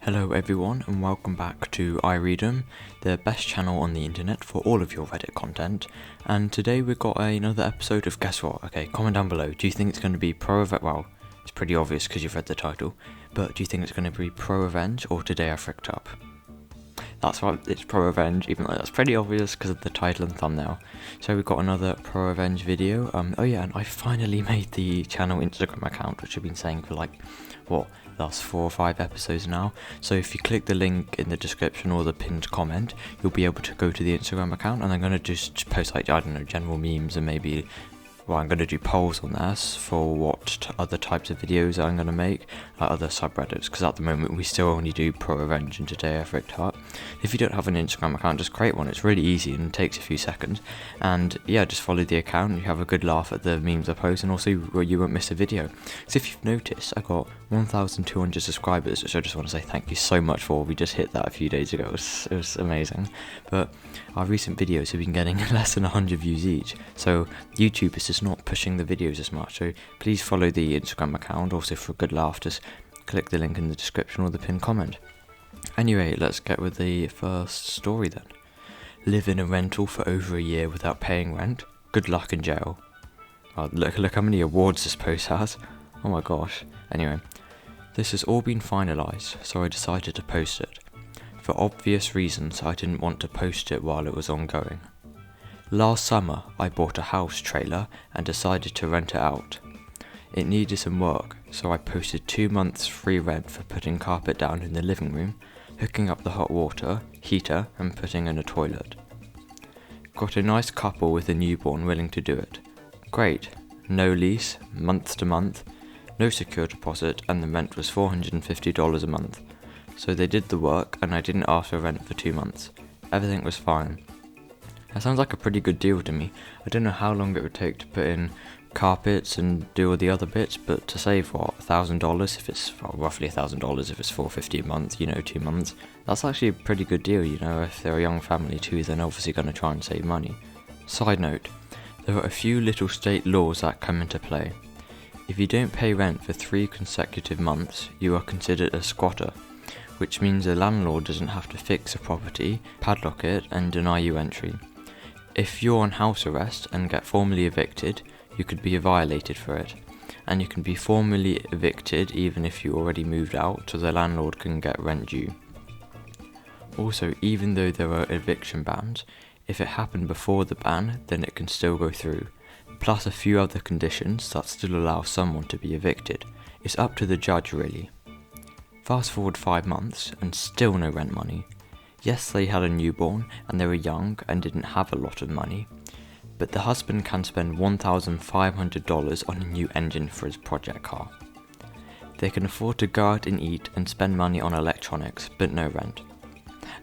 Hello everyone and welcome back to iRead'em, the best channel on the internet for all of your Reddit content. And today we've got another episode of guess what? Okay, comment down below. Do you think it's going to be ProRevenge? Well, it's pretty obvious because you've read the title. But do you think it's going to be ProRevenge or Today I Fricked Up? That's right, it's ProRevenge, even though that's pretty obvious because of the title and thumbnail. So we've got another ProRevenge video. Oh yeah, and I finally made the channel Instagram account, which I've been saying for last 4 or 5 episodes now. So if you click the link in the description or the pinned comment, you'll be able to go to the Instagram account, and I'm going to just post general memes, and maybe I'm going to do polls on this for what other types of videos I'm going to make, like other subreddits, because at the moment we still only do ProRevenge and Today I Fricked Up. If you don't have an Instagram account, just create one. It's really easy and takes a few seconds, and yeah, just follow the account and you have a good laugh at the memes I post, and also you won't miss a video. So if you've noticed, I got 1,200 subscribers, which I just want to say thank you so much for. We just hit that a few days ago. It was amazing. But our recent videos have been getting less than 100 views each, so YouTube is just not pushing the videos as much. So please follow the Instagram account. Also, for a good laugh, just click the link in the description or the pinned comment. Anyway, let's get with the first story then. Live in a rental for over a year without paying rent. Good luck in jail. Oh, look how many awards this post has. Oh my gosh. Anyway, this has all been finalised, so I decided to post it. For obvious reasons, I didn't want to post it while it was ongoing. Last summer, I bought a house trailer and decided to rent it out. It needed some work, so I posted 2 months free rent for putting carpet down in the living room, hooking up the hot water, heater, and putting in a toilet. Got a nice couple with a newborn willing to do it. Great. No lease, month to month, no secure deposit, and the rent was $450 a month. So they did the work, and I didn't ask for rent for 2 months. Everything was fine. That sounds like a pretty good deal to me. I don't know how long it would take to put in carpets and do all the other bits, but to save $1,000 if it's roughly $1,000 if it's $450 a month, 2 months, that's actually a pretty good deal. If they're a young family too, then obviously going to try and save money. Side note, there are a few little state laws that come into play. If you don't pay rent for 3 consecutive months, you are considered a squatter, which means the landlord doesn't have to fix a property, padlock it, and deny you entry. If you're on house arrest and get formally evicted, you could be violated for it, and you can be formally evicted even if you already moved out, so the landlord can get rent due. Also, even though there are eviction bans, if it happened before the ban, then it can still go through, plus a few other conditions that still allow someone to be evicted. It's up to the judge really. Fast forward 5 months and still no rent money. Yes, they had a newborn and they were young and didn't have a lot of money, but the husband can spend $1,500 on a new engine for his project car. They can afford to go out and eat and spend money on electronics, but no rent.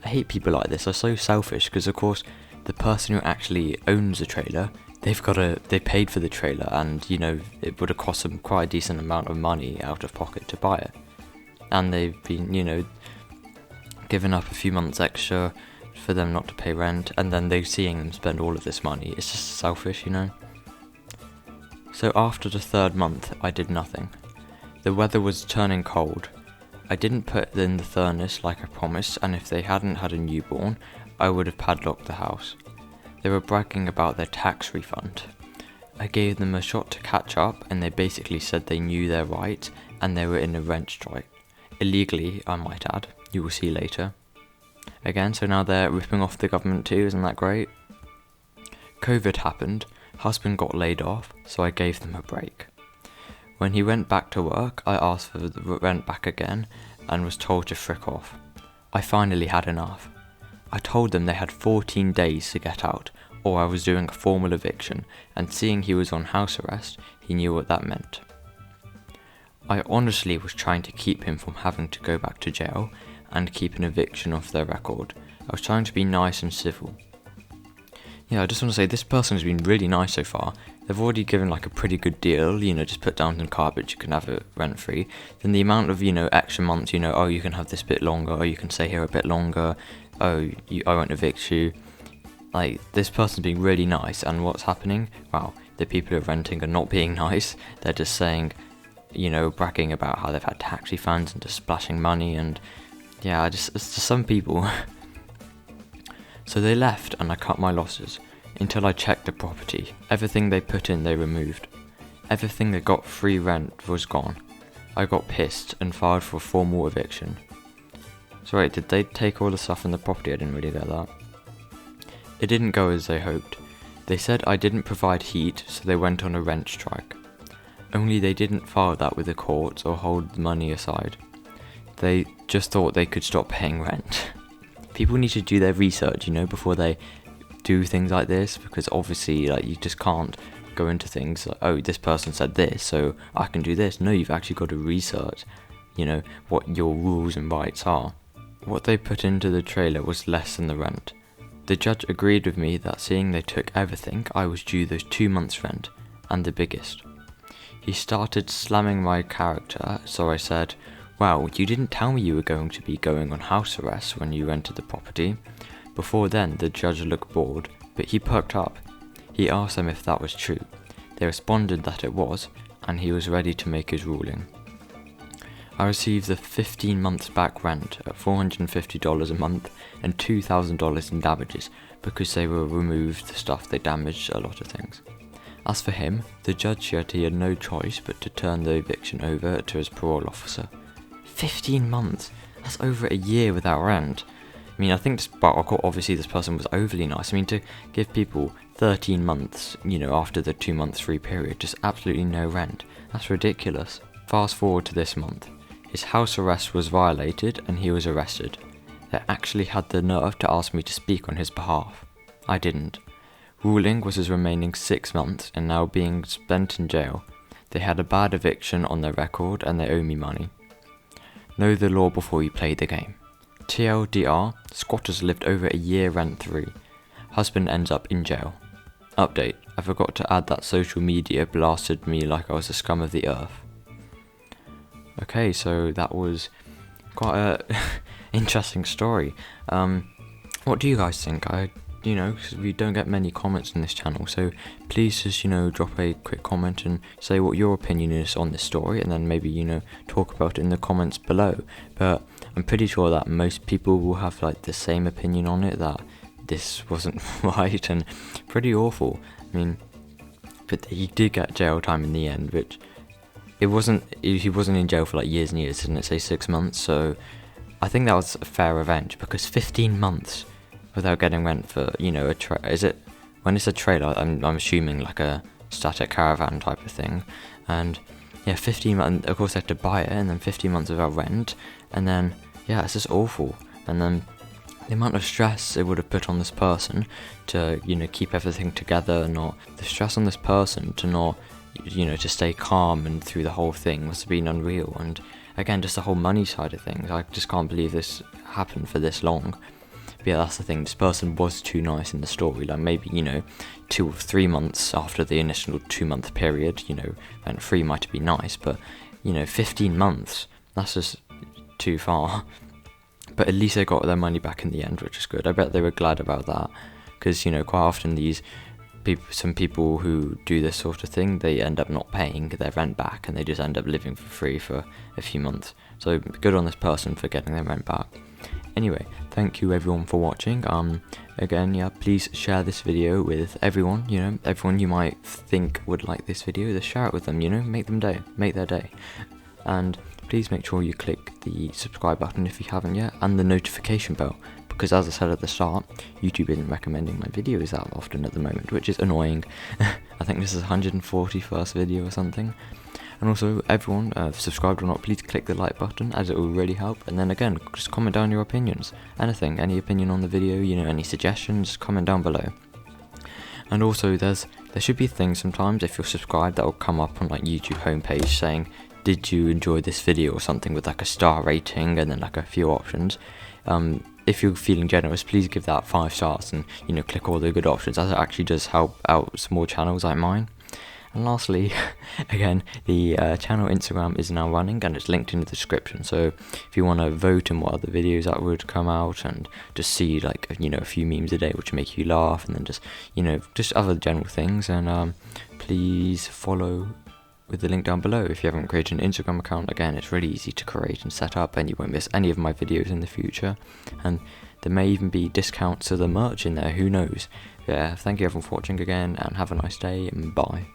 I hate people like this. They're so selfish because, of course, the person who actually owns the trailer, they paid for the trailer, and it would have cost them quite a decent amount of money out of pocket to buy it, and they've been given up a few months extra for them not to pay rent, and then they're seeing them spend all of this money. It's just selfish, So after the 3rd month, I did nothing. The weather was turning cold. I didn't put in the furnace like I promised, and if they hadn't had a newborn, I would have padlocked the house. They were bragging about their tax refund. I gave them a shot to catch up, and they basically said they knew their rights and they were in a rent strike. Illegally, I might add. You will see later. Again, so now they're ripping off the government too, isn't that great? COVID happened, husband got laid off, so I gave them a break. When he went back to work, I asked for the rent back again and was told to frick off. I finally had enough. I told them they had 14 days to get out, or I was doing a formal eviction, and seeing he was on house arrest, he knew what that meant. I honestly was trying to keep him from having to go back to jail and keep an eviction off their record. I was trying to be nice and civil. Yeah, I just want to say this person has been really nice so far. They've already given a pretty good deal, just put down some carpet, you can have it rent free. Then the amount of, extra months, oh, you can have this bit longer, or you can stay here a bit longer, I won't evict you. This person's being really nice, and what's happening? Wow, the people who are renting are not being nice. They're just saying, bragging about how they've had tax refunds and just splashing money, and yeah, it's just some people. So they left and I cut my losses until I checked the property. Everything they put in they removed. Everything they got free rent was gone. I got pissed and filed for formal eviction. So wait, did they take all the stuff in the property? I didn't really get that. It didn't go as they hoped. They said I didn't provide heat, so they went on a rent strike. Only they didn't file that with the courts or hold the money aside. They just thought they could stop paying rent. People need to do their research, before they do things like this, because obviously, you just can't go into things like, oh, this person said this, so I can do this. No, you've actually got to research, what your rules and rights are. What they put into the trailer was less than the rent. The judge agreed with me that seeing they took everything, I was due those 2 months' rent, and the biggest. He started slamming my character, so I said, "Well, you didn't tell me you were going to be going on house arrest when you entered the property." Before then, the judge looked bored, but he perked up. He asked them if that was true. They responded that it was, and he was ready to make his ruling. I received the 15 months back rent at $450 a month and $2,000 in damages because they were removed the stuff they damaged a lot of things. As for him, the judge said he had no choice but to turn the eviction over to his parole officer. 15 months? That's over a year without rent. I think obviously this person was overly nice. To give people 13 months, after the 2 months free period, just absolutely no rent. That's ridiculous. Fast forward to this month. His house arrest was violated and he was arrested. They actually had the nerve to ask me to speak on his behalf. I didn't. Ruling was his remaining 6 months and now being spent in jail. They had a bad eviction on their record and they owe me money. Know the law before you play the game. TLDR, squatters lived over a year rent-free. Husband ends up in jail. Update, I forgot to add that social media blasted me like I was the scum of the earth. Okay, so that was quite a interesting story. What do you guys think? Because we don't get many comments on this channel, so please just, drop a quick comment and say what your opinion is on this story, and then maybe, talk about it in the comments below. But I'm pretty sure that most people will have, the same opinion on it, that this wasn't right and pretty awful. But he did get jail time in the end, which he wasn't in jail for, years and years, didn't it say 6 months? So I think that was a fair revenge, because 15 months without getting rent for, when it's a trailer, I'm assuming a static caravan type of thing, and 15 months, of course they had to buy it, and then 15 months without rent, and then, it's just awful, and then the amount of stress it would have put on this person to, keep everything together, the stress on this person to not, to stay calm and through the whole thing must have been unreal, and again, just the whole money side of things, I just can't believe this happened for this long. But yeah, that's the thing, this person was too nice in the story, maybe, 2 or 3 months after the initial 2-month period, rent free might have been nice, but, 15 months, that's just too far. But at least they got their money back in the end, which is good. I bet they were glad about that, because, quite often some people who do this sort of thing, they end up not paying their rent back, and they just end up living for free for a few months. So good on this person for getting their rent back. Anyway, thank you everyone for watching. Again, please share this video with everyone, everyone you might think would like this video. Just share it with them, make their day. And please make sure you click the subscribe button if you haven't yet, and the notification bell, because as I said at the start, YouTube isn't recommending my videos that often at the moment, which is annoying. I think this is 141st video or something. And also, everyone, subscribed or not, please click the like button, as it will really help. And then again, just comment down your opinions. Any opinion on the video, any suggestions, comment down below. And also, there should be things sometimes, if you're subscribed, that will come up on YouTube homepage saying, did you enjoy this video, or something with a star rating, and then a few options. If you're feeling generous, please give that 5 stars and, click all the good options, as it actually does help out small channels like mine. And lastly, again, the channel Instagram is now running, and it's linked in the description, so if you want to vote in what other videos that would come out, and just see a few memes a day which make you laugh, and then just other general things, and please follow with the link down below. If you haven't created an Instagram account, again, it's really easy to create and set up, and you won't miss any of my videos in the future. And there may even be discounts to the merch in there, who knows. Yeah, thank you everyone for watching again, and have a nice day, and bye.